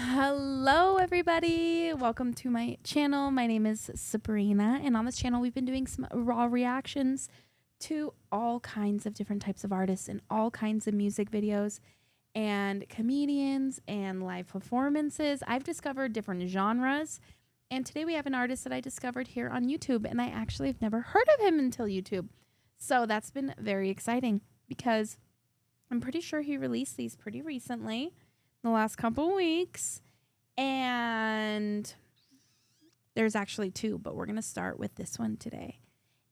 Hello, everybody. Welcome to my channel. My name is Sabrina, and on this channel, we've been doing some raw reactions to all kinds of different types of artists and all kinds of music videos and comedians and live performances. I've discovered different genres, and today we have an artist that I discovered here on YouTube, and I actually have never heard of him until YouTube. So that's been very exciting because I'm pretty sure he released these pretty recently, the last couple weeks, and there's actually two, but we're going to start with this one today.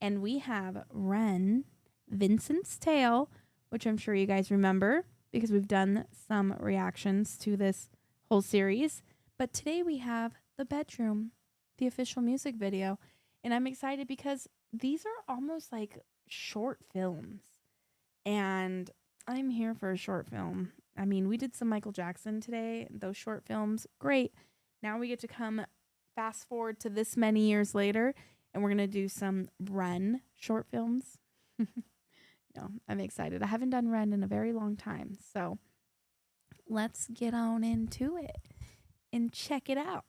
And we have Ren, Vincent's Tale, which I'm sure you guys remember because we've done some reactions to this whole series. But today we have The Bedroom, the official music video. And I'm excited because these are almost like short films. And I'm here for a short film. I mean, we did some Michael Jackson today. Those short films, great. Now we get to come fast forward to this many years later, and we're going to do some Ren short films. I'm excited. I haven't done Ren in a very long time. So let's get on into it and check it out.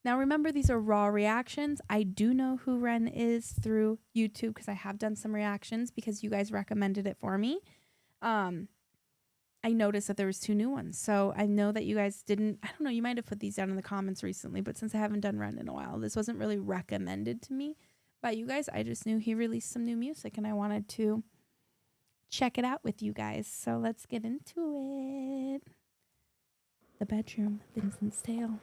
Now, remember, these are raw reactions. I do know who Ren is through YouTube because I have done some reactions because you guys recommended it for me. I noticed that there was two new ones. So I know that you guys didn't, I don't know, you might have put these down in the comments recently, but since I haven't done Ren in a while, this wasn't really recommended to me by you guys. I just knew he released some new music and I wanted to check it out with you guys. So let's get into it. The Bedroom, Vincent's Tale.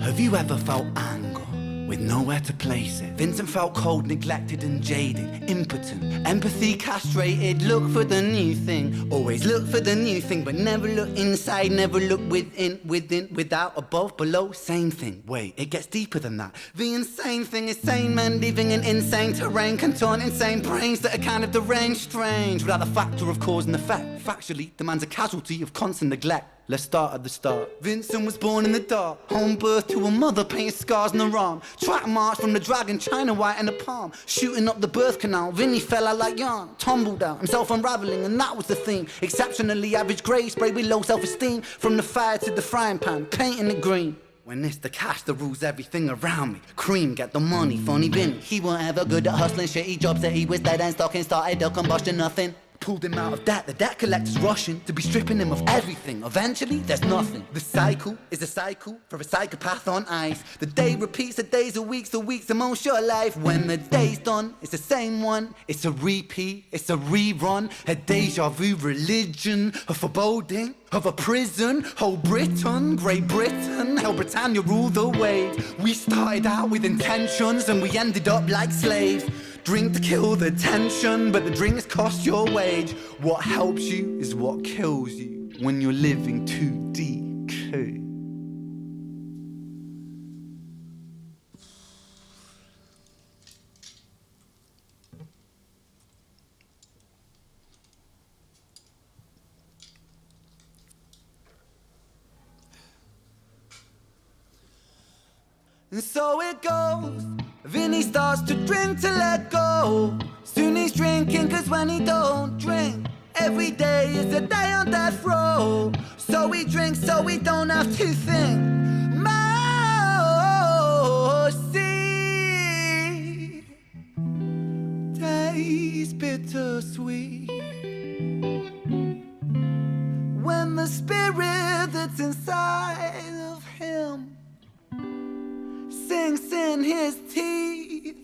Have you ever felt anger with nowhere to place it? Vincent felt cold, neglected and jaded, impotent, empathy castrated. Look for the new thing, always look for the new thing, but never look inside, never look within, without, above, below, same thing. Wait, it gets deeper than that. The insane thing is sane men living in insane terrain, contorn insane brains that are kind of deranged, strange, without the factor of cause and effect. Factually, the man's a casualty of constant neglect. Let's start at the start. Vincent was born in the dark, home birth to a mother painting scars on her arm. Track march from the dragon, China white in the palm. Shooting up the birth canal, Vinny fell out like yarn. Tumbled out, himself unraveling, and that was the theme. Exceptionally average grade, sprayed with low self-esteem. From the fire to the frying pan, painting it green. When it's the cash that rules everything around me. Cream, get the money, funny Vinny. He weren't ever good at hustling, shitty jobs that he was dead and stocking. Started a combustion, nothing. Pulled him out of debt, the debt collector's rushing to be stripping him of everything. Eventually, there's nothing. The cycle is a cycle for a psychopath on ice. The day repeats, the days are weeks, the weeks are most your life. When the day's done, it's the same one. It's a repeat, it's a rerun. A deja vu religion, a foreboding of a prison. Whole Britain, Great Britain, hell Britannia rule the waves. We started out with intentions and we ended up like slaves. Drink to kill the tension, but the drinks cost your wage. What helps you is what kills you when you're living 2DK. And so it goes. Vinny starts to drink to let go. Soon he's drinking, cause when he don't drink, every day is a day on death row. So he drinks so we don't have to think. Mercy, days bittersweet. When the spirit that's inside of him sinks in his teeth,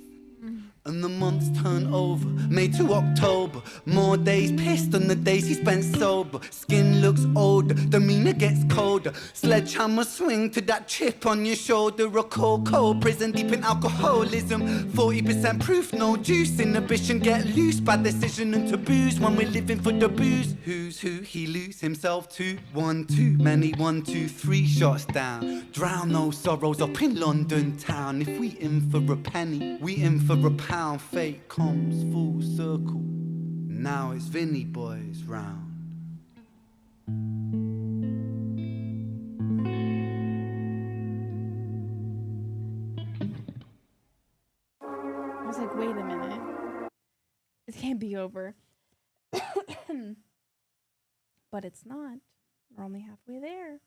and the months turn over, May to October. More days pissed than the days he spent sober. Skin looks older, demeanor gets colder. Sledgehammer swing to that chip on your shoulder. A cold prison deep in alcoholism. 40% proof, no juice. Inhibition get loose, bad decision and taboos. When we're living for the booze, who's who he lose himself to? One too many, 1, 2, 3 shots down. Drown those sorrows up in London town. If we in for a penny, we in for a pound. Fate comes full circle. Now it's Vinny boys round. I was like, wait a minute. It can't be over. But it's not. We're only halfway there.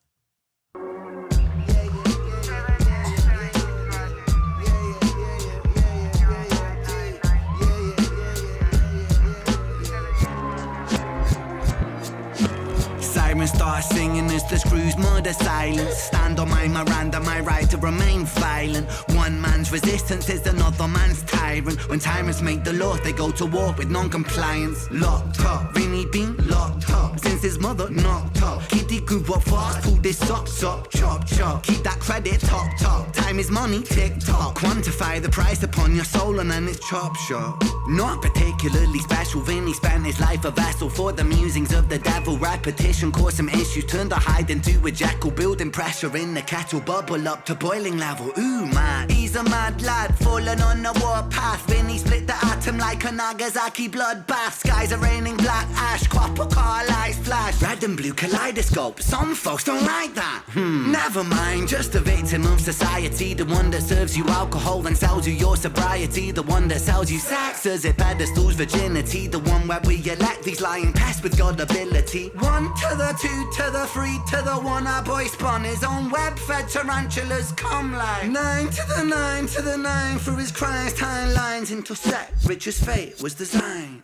Sirens start singing as the screws murder silence. Stand on my Miranda, my right to remain violent. One man's resistance is another man's tyrant. When tyrants make the law, they go to war with non-compliance. Locked up, Vinny been locked up since his mother knocked up. Kitty grew up fast, pulled his socks up, chop chop. Keep that credit top top. Time is money, tick tock. Quantify the price upon your soul and then it's chop shop. Not particularly special, Vinny spent his life a vessel for the musings of the devil. Repetition caused some issues, turned a hide into a jackal. Building pressure in the kettle, bubble up to boiling level. Ooh man, he's a mad lad, falling on the warpath. Vinny split the atom like a Nagasaki bloodbath. Skies are raining black ash, copper car lights flash. Red and blue kaleidoscope, some folks don't like that. Never mind, just a victim of society. The one that serves you alcohol and sells you your sobriety. The one that sells you sex as it pedestals virginity. The one where we elect these lying pests with God ability. 1 to the 2 to the 3 to the 1. Our boy spun his own web-fed tarantulas come like 9 to the 9 to the 9. Through his Christ timelines intersect rich as fate was designed.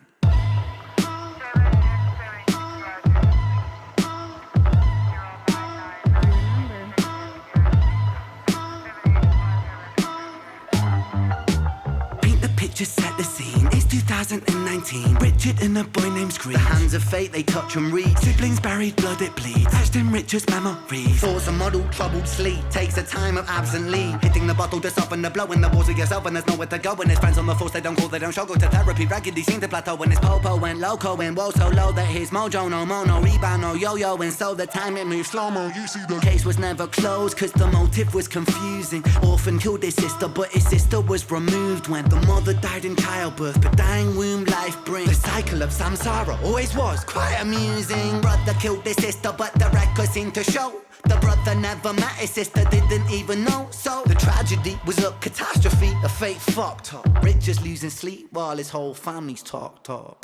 Just set the scene, it's 2019. Richard and a boy named Screech. The hands of fate, they touch and read. Siblings buried, blood it bleeds. Etched in Richard's memories. Thoughts a model, troubled sleep. Takes a time of absent leave. Hitting the bottle to soften the blow in the walls of yourself. And there's nowhere to go. And his friends on the force, they don't call, they don't show. Go to therapy, raggedy, seem to plateau. And his popo went loco and woe so low that his mojo, no mono, rebound, no yo-yo. And so the time it moved slow-mo. You see the case was never closed, cause the motive was confusing. Orphan killed his sister, but his sister was removed when the mother died in childbirth, but dying womb life brings. The cycle of samsara always was quite amusing. Brother killed his sister, but the records seem to show the brother never met his sister, didn't even know. So the tragedy was a catastrophe, a fate fucked up. Richard's losing sleep while his whole family's talked up.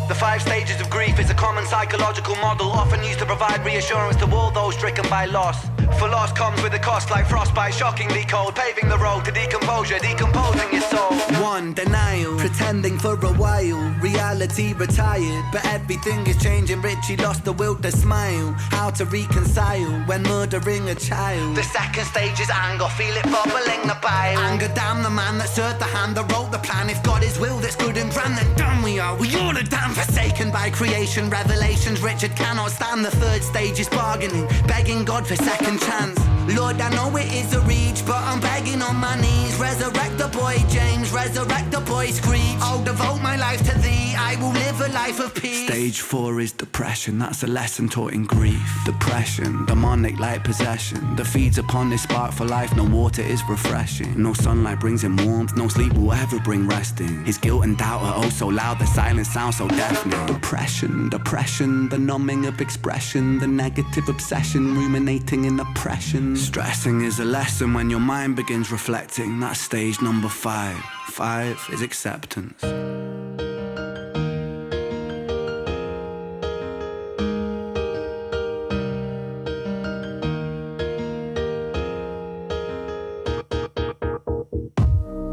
The 5 stages of grief is a common psychological model often used to provide reassurance to all those stricken by loss. For loss comes with a cost like frostbite, shockingly cold, paving the road to decomposure, decomposing your soul. One, denial, pretending for a while, reality retired, but everything is changing. Richie lost the will to smile, how to reconcile when murdering a child. The second stage is anger, feel it bubbling the bile. Anger, damn the man that served the hand that wrote the plan. If God is will that's good and grand, then damn we are. We all are damn forsaken by creation. Revelations, Richard cannot stand. The third stage is bargaining, begging God for second chance. Lord, I know it is a reach, but I'm begging on my knees. Resurrect the boy James, resurrect the boy Screech. I'll devote my life to thee, I will live a life of peace. Stage 4 is depression, that's a lesson taught in grief. Depression, demonic like possession, that feeds upon this spark for life. No water is refreshing, no sunlight brings him warmth, no sleep will ever bring resting. His guilt and doubt are oh so loud, the silence sounds so deafening. Depression, depression, the numbing of expression, the negative obsession, ruminating in oppression. Stressing is a lesson when your mind begins reflecting. That's stage number 5. 5 is acceptance.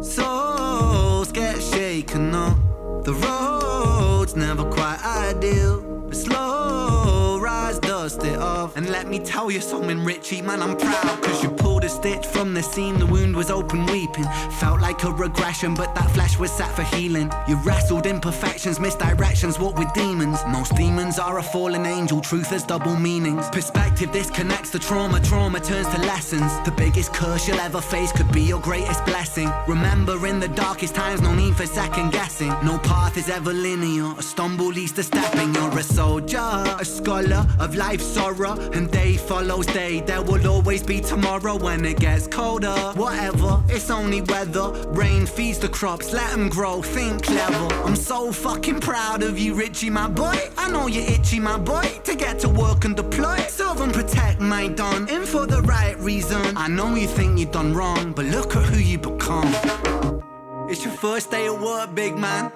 Souls get shaken up, the road's never quite ideal, but slow rise, dust it off. And let me tell you something, Richie, man, I'm proud, cause you pulled a stitch from the seam, the wound was open weeping. Felt like a regression, but that flesh was set for healing. You wrestled imperfections, misdirections, walked with demons. Most demons are a fallen angel, truth has double meanings. Perspective disconnects the trauma, trauma turns to lessons. The biggest curse you'll ever face could be your greatest blessing. Remember, in the darkest times, no need for second guessing. No path is ever linear, a stumble leads to stepping. You're a soldier, a scholar of life's sorrow, and day follows day. There will always be tomorrow when it gets colder. Whatever, it's only weather. Rain feeds the crops, let them grow, think clever. I'm so fucking proud of you, Richie, my boy. I know you're itchy, my boy, to get to work and deploy. Serve and protect my Don, in for the right reason. I know you think you've done wrong, but look at who you become. It's your first day at work, big man.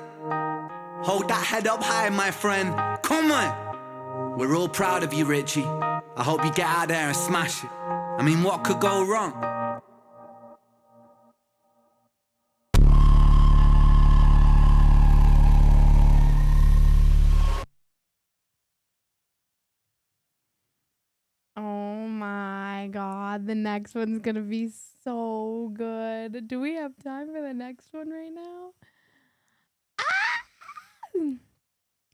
Hold that head up high, my friend. Come on. We're all proud of you, Richie. I hope you get out there and smash it. I mean, what could go wrong? Oh my God. The next one's going to be so good. Do we have time for the next one right now? Ah!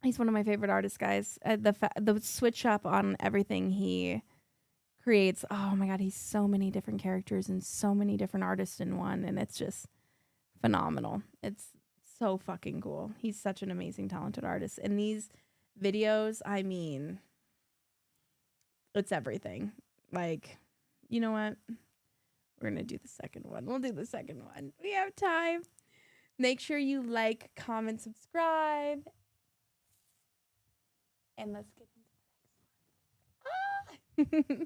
He's one of my favorite artists, guys. The switch up on everything he creates. Oh my God. He's so many different characters and so many different artists in one. And it's just phenomenal. It's so fucking cool. He's such an amazing, talented artist. And these videos, I mean, it's everything. Like, you know what? We're going to do the second one. We'll do the second one. We have time. Make sure you like, comment, subscribe. And let's get into the next one. Ah!